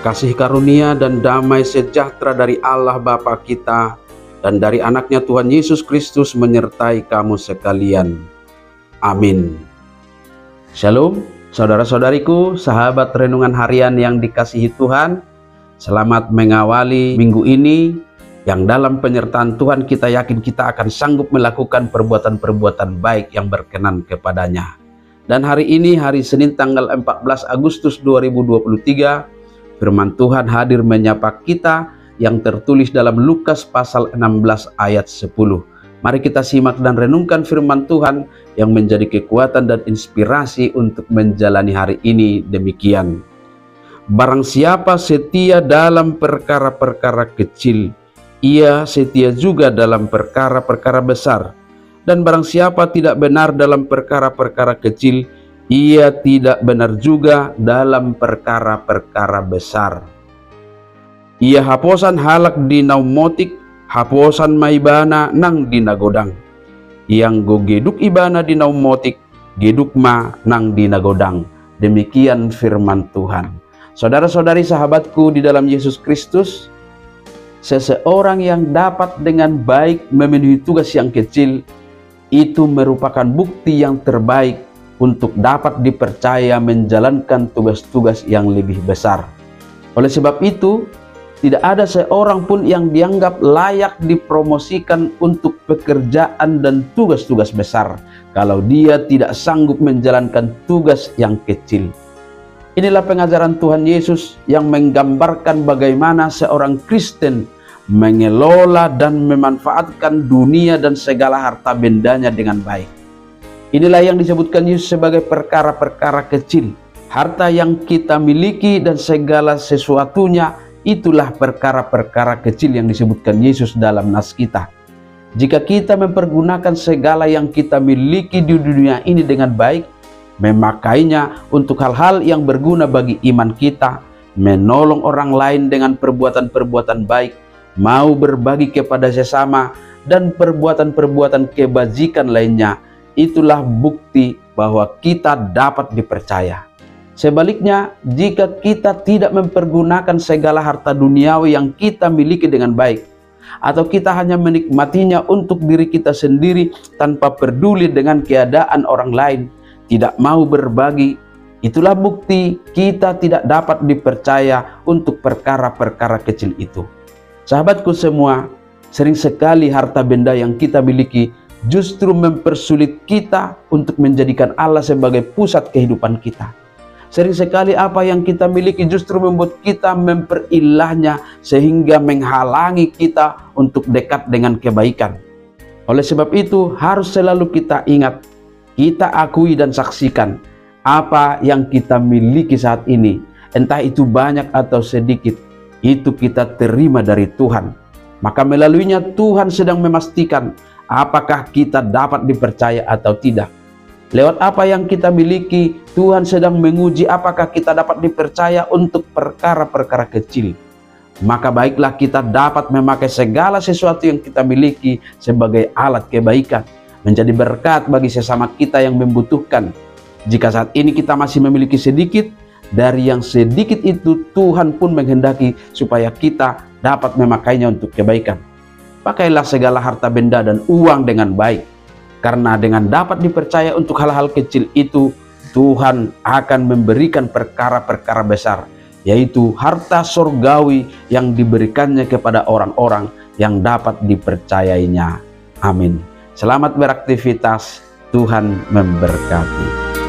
Kasih karunia dan damai sejahtera dari Allah Bapa kita dan dari anaknya Tuhan Yesus Kristus menyertai kamu sekalian. Amin. Shalom, saudara-saudariku, sahabat renungan harian yang dikasihi Tuhan. Selamat mengawali minggu ini yang dalam penyertaan Tuhan kita yakin kita akan sanggup melakukan perbuatan-perbuatan baik yang berkenan kepadanya. Dan hari ini, hari Senin tanggal 14 Agustus 2023, firman Tuhan hadir menyapa kita yang tertulis dalam Lukas pasal 16 ayat 10. Mari kita simak dan renungkan firman Tuhan yang menjadi kekuatan dan inspirasi untuk menjalani hari ini demikian. Barang siapa setia dalam perkara-perkara kecil, ia setia juga dalam perkara-perkara besar. Dan barang siapa tidak benar dalam perkara-perkara kecil, ia tidak benar juga dalam perkara-perkara besar. Ia haposan halak di naumotik, haposan maibana nang di nagodang. Yang go geduk ibana di naumotik, geduk ma nang di nagodang. Demikian firman Tuhan. Saudara-saudari sahabatku di dalam Yesus Kristus, seseorang yang dapat dengan baik memenuhi tugas yang kecil, itu merupakan bukti yang terbaik untuk dapat dipercaya menjalankan tugas-tugas yang lebih besar. Oleh sebab itu, tidak ada seorang pun yang dianggap layak dipromosikan untuk pekerjaan dan tugas-tugas besar kalau dia tidak sanggup menjalankan tugas yang kecil. Inilah pengajaran Tuhan Yesus yang menggambarkan bagaimana seorang Kristen mengelola dan memanfaatkan dunia dan segala harta bendanya dengan baik. Inilah yang disebutkan Yesus sebagai perkara-perkara kecil. Harta yang kita miliki dan segala sesuatunya, itulah perkara-perkara kecil yang disebutkan Yesus dalam nas kita. Jika kita mempergunakan segala yang kita miliki di dunia ini dengan baik, memakainya untuk hal-hal yang berguna bagi iman kita, menolong orang lain dengan perbuatan-perbuatan baik, mau berbagi kepada sesama, dan perbuatan-perbuatan kebajikan lainnya, itulah bukti bahwa kita dapat dipercaya. Sebaliknya, jika kita tidak mempergunakan segala harta duniawi yang kita miliki dengan baik, atau kita hanya menikmatinya untuk diri kita sendiri tanpa peduli dengan keadaan orang lain, tidak mau berbagi, itulah bukti kita tidak dapat dipercaya untuk perkara-perkara kecil itu. Sahabatku semua, sering sekali harta benda yang kita miliki justru mempersulit kita untuk menjadikan Allah sebagai pusat kehidupan kita. Sering sekali apa yang kita miliki justru membuat kita memperilahnya sehingga menghalangi kita untuk dekat dengan kebaikan. Oleh sebab itu harus selalu kita ingat, kita akui dan saksikan apa yang kita miliki saat ini, entah itu banyak atau sedikit, itu kita terima dari Tuhan. Maka melaluinya Tuhan sedang memastikan apakah kita dapat dipercaya atau tidak. Lewat apa yang kita miliki, Tuhan sedang menguji apakah kita dapat dipercaya untuk perkara-perkara kecil. Maka baiklah kita dapat memakai segala sesuatu yang kita miliki sebagai alat kebaikan, menjadi berkat bagi sesama kita yang membutuhkan. Jika saat ini kita masih memiliki sedikit, dari yang sedikit itu Tuhan pun menghendaki supaya kita dapat memakainya untuk kebaikan. Pakailah segala harta benda dan uang dengan baik, karena dengan dapat dipercaya untuk hal-hal kecil itu, Tuhan akan memberikan perkara-perkara besar, yaitu harta surgawi yang diberikannya kepada orang-orang yang dapat dipercayainya. Amin. Selamat beraktivitas, Tuhan memberkati.